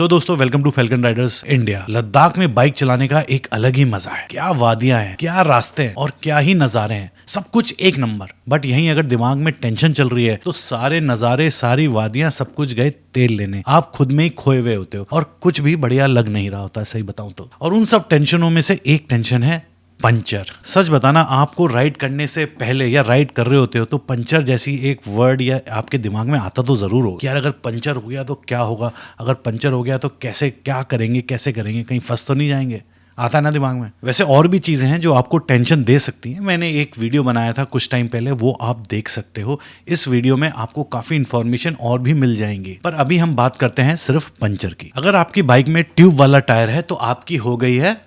सो दोस्तों, welcome to Falcon Riders India. Ladakh में bike चलाने का एक अलग ही मजा है। क्या वादियां हैं, क्या रास्ते हैं और क्या ही नजारे हैं, सब कुछ एक नंबर। बट यहीं अगर दिमाग में टेंशन चल रही है तो सारे नजारे, सारी वादियां, सब कुछ गए तेल लेने। आप खुद में ही खोए हुए होते हो और कुछ भी बढ़िया लग नहीं रहा होता, सही बताऊं तो। और उन सब टेंशनों में से एक टेंशन है पंचर। सच बताना, आपको राइड करने से पहले या राइड कर रहे होते हो तो पंचर जैसी एक वर्ड या आपके दिमाग में आता तो जरूर हो कि यार अगर पंचर हो गया तो क्या होगा, अगर पंचर हो गया तो कैसे, क्या करेंगे, कैसे करेंगे, कहीं फंस तो नहीं जाएंगे। आता है ना दिमाग में। वैसे और भी चीजें हैं जो आपको टेंशन दे सकती हैं। मैंने एक वीडियो बनाया था कुछ टाइम पहले, वो आप देख सकते हो। इस वीडियो में आपको काफी इंफॉर्मेशन और भी मिल जाएंगी, पर अभी हम बात करते हैं सिर्फ पंचर की। अगर आपकी बाइक में ट्यूब वाला टायर है तो आपकी हो गई है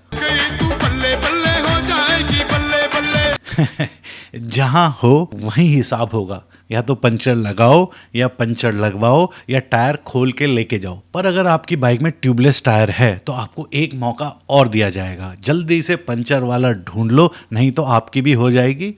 जहां हो वहीं हिसाब होगा। या तो पंचर लगाओ या पंचर लगवाओ या टायर खोल के लेके जाओ। पर अगर आपकी बाइक में ट्यूबलेस टायर है तो आपको एक मौका और दिया जाएगा। जल्दी से पंचर वाला ढूंढ लो, नहीं तो आपकी भी हो जाएगी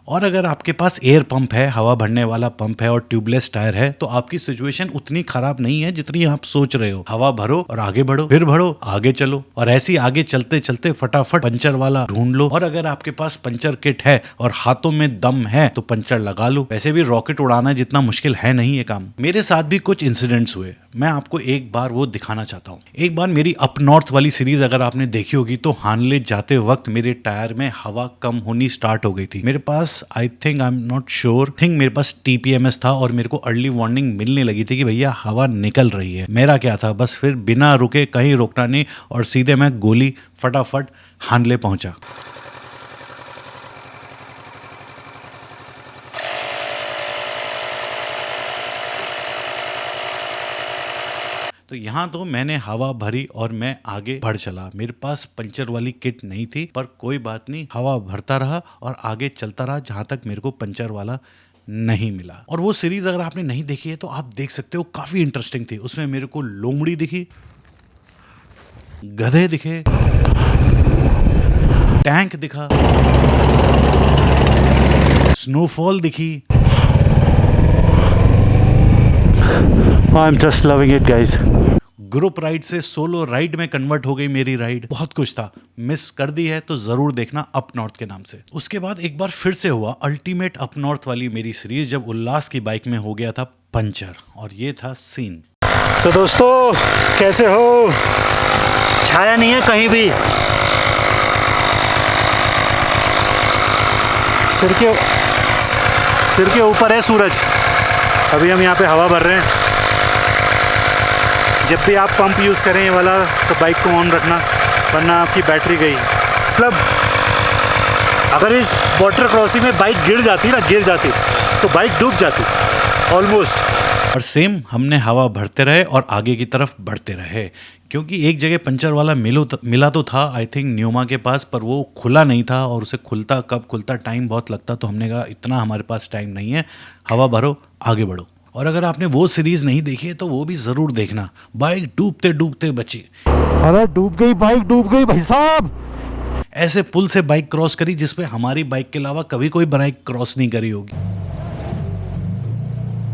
और अगर आपके पास एयर पंप है, हवा भरने वाला पंप है और ट्यूबलेस टायर है तो आपकी सिचुएशन उतनी खराब नहीं है जितनी आप सोच रहे हो। हवा भरो और आगे बढ़ो, फिर भरो, आगे चलो, और ऐसे ही आगे चलते चलते फटाफट पंचर वाला ढूंढ लो। और अगर आपके पास पंचर किट है और हाथों में दम है तो पंचर लगा लो। वैसे भी रॉकेट उड़ाना जितना मुश्किल है नहीं ये काम। मेरे साथ भी कुछ इंसिडेंट्स हुए, मैं आपको एक बार वो दिखाना चाहता हूँ। एक बार मेरी अप नॉर्थ वाली सीरीज अगर आपने देखी होगी तो हानले जाते वक्त मेरे टायर में हवा कम होनी स्टार्ट हो गई थी। मेरे पास आई एम नॉट श्योर मेरे पास TPMS था और मेरे को अर्ली वार्निंग मिलने लगी थी कि भैया हवा निकल रही है। मेरा क्या था, बस फिर बिना रुके, कहीं रोकना नहीं और सीधे मैं गोली फटाफट हानले पहुंचा। तो यहाँ तो मैंने हवा भरी और मैं आगे बढ़ चला। मेरे पास पंचर वाली किट नहीं थी, पर कोई बात नहीं, हवा भरता रहा और आगे चलता रहा जहां तक मेरे को पंचर वाला नहीं मिला। और वो सीरीज अगर आपने नहीं देखी है तो आप देख सकते हो, काफी इंटरेस्टिंग थी। उसमें मेरे को लोमड़ी दिखी, गधे दिखे, टैंक दिखा, स्नोफॉल दिखी। I'm just loving it, guys. Group ride से सोलो राइड में कन्वर्ट हो गई मेरी राइड। बहुत कुछ था, मिस कर दी है तो जरूर देखना अप नॉर्थ के नाम से। उसके बाद एक बार फिर से हुआ अल्टीमेट अप नॉर्थ वाली मेरी सीरीज, जब उल्लास की बाइक में हो गया था पंचर, और ये था सीन। तो दोस्तों कैसे हो? छाया नहीं है कहीं भी। सिर के ऊपर है सूरज। अभी हम यहाँ पे हवा भर रहे हैं। जब भी आप पंप यूज़ करें ये वाला तो बाइक को ऑन रखना, वरना आपकी बैटरी गई। मतलब अगर इस वाटर क्रॉसिंग में बाइक गिर जाती तो बाइक डूब जाती ऑलमोस्ट। और सेम हमने हवा भरते रहे और आगे की तरफ बढ़ते रहे, क्योंकि एक जगह पंचर वाला मिला तो था, आई थिंक न्यूमा के पास, पर वो खुला नहीं था और उसे कब खुलता टाइम बहुत लगता। तो हमने कहा इतना हमारे पास टाइम नहीं है, हवा भरो, आगे बढ़ो। और अगर आपने वो सीरीज नहीं देखी है तो वो भी जरूर देखना। बाइक डूबते डूबते बची। अरे डूब गई बाइक, डूब गई भाई साहब। ऐसे पुल से बाइक क्रॉस करी जिसपे हमारी बाइक के अलावा कभी कोई बाइक क्रॉस नहीं करी होगी।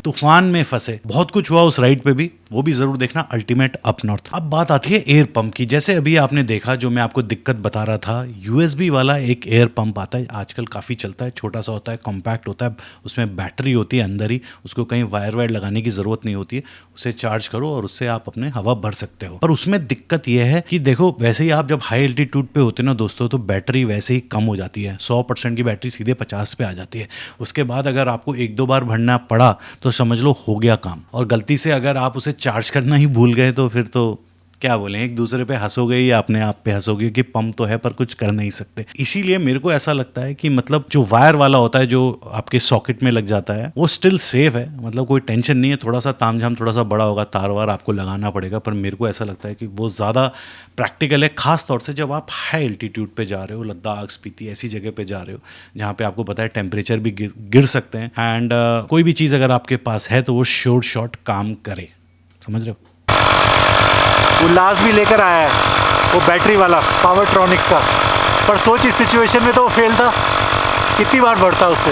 तूफान में फंसे, बहुत कुछ हुआ उस राइड पे भी, वो भी जरूर देखना अल्टीमेट अप नॉर्थ। अब बात आती है एयर पंप की। जैसे अभी आपने देखा, जो मैं आपको दिक्कत बता रहा था, USB वाला एक एयर पंप आता है, आजकल काफी चलता है, छोटा सा होता है, कॉम्पैक्ट होता है, उसमें बैटरी होती है अंदर ही, उसको कहीं वायर लगाने की जरूरत नहीं होती है, उसे चार्ज करो और उससे आप अपने हवा भर सकते हो। पर उसमें दिक्कत यह है कि देखो, वैसे ही आप जब हाई एल्टीट्यूड पे होते ना दोस्तों, तो बैटरी वैसे ही कम हो जाती है। 100% की बैटरी सीधे 50 पे आ जाती है। उसके बाद अगर आपको 1-2 बार भरना पड़ा तो समझ लो हो गया काम। और गलती से अगर आप उसे चार्ज करना ही भूल गए तो फिर तो क्या बोले, एक दूसरे पे हंसोगे या अपने आप पे हंसोगे कि पंप तो है पर कुछ कर नहीं सकते। इसीलिए मेरे को ऐसा लगता है कि मतलब जो वायर वाला होता है, जो आपके सॉकेट में लग जाता है, वो स्टिल सेफ है। मतलब कोई टेंशन नहीं है। थोड़ा सा तामझाम थोड़ा सा बड़ा होगा, तार वार आपको लगाना पड़ेगा, पर मेरे को ऐसा लगता है कि वो ज़्यादा प्रैक्टिकल है, खास तौर से जब आप हाई एल्टीट्यूड पे जा रहे हो, लद्दाख, स्पीति ऐसी जगह पे जा रहे हो जहाँ पे आपको पता है टेम्परेचर भी गिर सकते हैं। एंड कोई भी चीज़ अगर आपके पास है तो वो श्योर शॉट काम करे, समझ रहे हो। उल्लास भी लेकर आया है वो बैटरी वाला पावरट्रॉनिक्स का, पर सोच इस सिचुएशन में तो वो फेल था। कितनी बार बढ़ता उससे,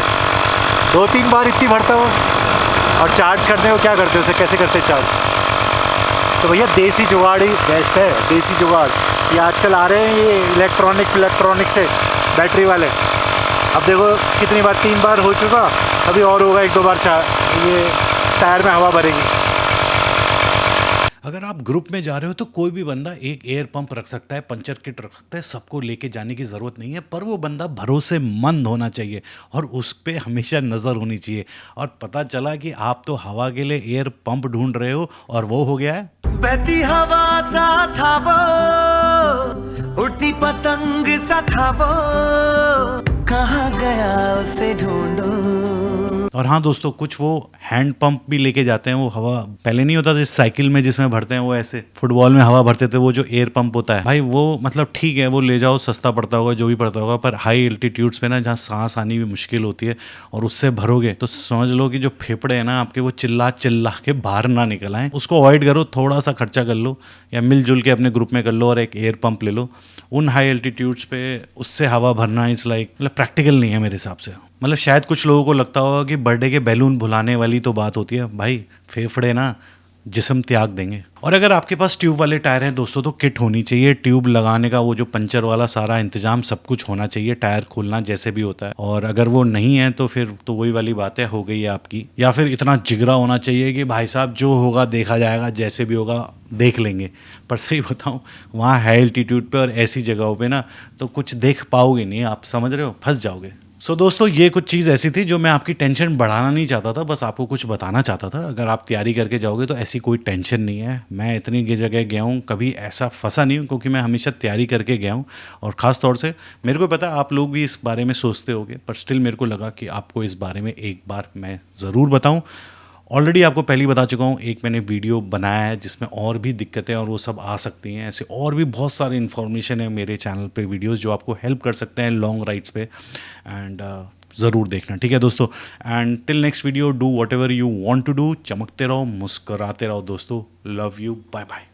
2-3 बार इतनी बढ़ता वो। और चार्ज करने को क्या करते हो, उसे कैसे करते चार्ज? तो भैया देसी जुगाड़ ही बेस्ट है, देसी जुगाड़। ये आजकल आ रहे हैं ये इलेक्ट्रॉनिक से बैटरी वाले। अब देखो कितनी बार, 3 बार हो चुका, अभी और होगा 1-2 बार ये टायर में हवा भरेगी। अगर आप ग्रुप में जा रहे हो तो कोई भी बंदा एक एयर पंप रख सकता है, पंचर किट रख सकता है, सबको लेके जाने की ज़रूरत नहीं है, पर वो बंदा भरोसेमंद होना चाहिए और उस पर हमेशा नज़र होनी चाहिए। और पता चला कि आप तो हवा के लिए एयर पंप ढूंढ रहे हो और वो हो गया है बहती हवा सा था वो, उड़ती पतंग सा था वो, कहाँ गया उसे ढूंढो। और हाँ दोस्तों, कुछ वो हैंड पंप भी लेके जाते हैं, वो हवा पहले नहीं होता था इस साइकिल में जिसमें भरते हैं, वो ऐसे फुटबॉल में हवा भरते थे, वो जो एयर पंप होता है भाई, वो मतलब ठीक है, वो ले जाओ, सस्ता पड़ता होगा, जो भी पड़ता होगा, पर हाई एल्टीट्यूड्स पे ना, जहाँ सांस आनी भी मुश्किल होती है और उससे भरोगे तो समझ लो कि जो फेफड़े हैं ना आपके, वो चिल्ला चिल्ला के बाहर ना निकल आए। उसको अवॉइड करो, थोड़ा सा खर्चा कर लो या मिलजुल के अपने ग्रुप में कर लो और एक एयर पंप ले लो। उन हाई एल्टीट्यूड्स पे उससे हवा भरना इट्स लाइक मतलब प्रैक्टिकल नहीं है मेरे हिसाब से। मतलब शायद कुछ लोगों को लगता होगा कि बर्थडे के बैलून भुलाने वाली तो बात होती है, भाई फेफड़े ना जिस्म त्याग देंगे। और अगर आपके पास ट्यूब वाले टायर हैं दोस्तों तो किट होनी चाहिए, ट्यूब लगाने का वो जो पंचर वाला सारा इंतजाम सब कुछ होना चाहिए, टायर खोलना जैसे भी होता है। और अगर वो नहीं है तो फिर तो वही वाली बात है, हो गई है आपकी। या फिर इतना जिगरा होना चाहिए कि भाई साहब जो होगा देखा जाएगा, जैसे भी होगा देख लेंगे। पर सही बताऊँ, वहाँ हाई एल्टीट्यूड पे और ऐसी जगहों पे ना तो कुछ देख पाओगे नहीं, आप समझ रहे हो, फंस जाओगे। सो दोस्तों, ये कुछ चीज़ ऐसी थी जो मैं आपकी टेंशन बढ़ाना नहीं चाहता था, बस आपको कुछ बताना चाहता था। अगर आप तैयारी करके जाओगे तो ऐसी कोई टेंशन नहीं है। मैं इतनी जगह गया हूँ, कभी ऐसा फंसा नहीं हूँ, क्योंकि मैं हमेशा तैयारी करके गया हूँ। और ख़ास तौर से मेरे को पता है आप लोग भी इस बारे में सोचते होगे, पर स्टिल मेरे को लगा कि आपको इस बारे में एक बार मैं ज़रूर बताऊँ। ऑलरेडी आपको पहले ही बता चुका हूँ, एक मैंने वीडियो बनाया है जिसमें और भी दिक्कतें और वो सब आ सकती हैं। ऐसे और भी बहुत सारी इन्फॉर्मेशन है मेरे चैनल पे, वीडियोस जो आपको हेल्प कर सकते हैं लॉन्ग राइड्स पे, एंड ज़रूर देखना, ठीक है दोस्तों। And till next video, do whatever you want to do. चमकते रहो, मुस्कराते रहो दोस्तों। Love you, bye bye.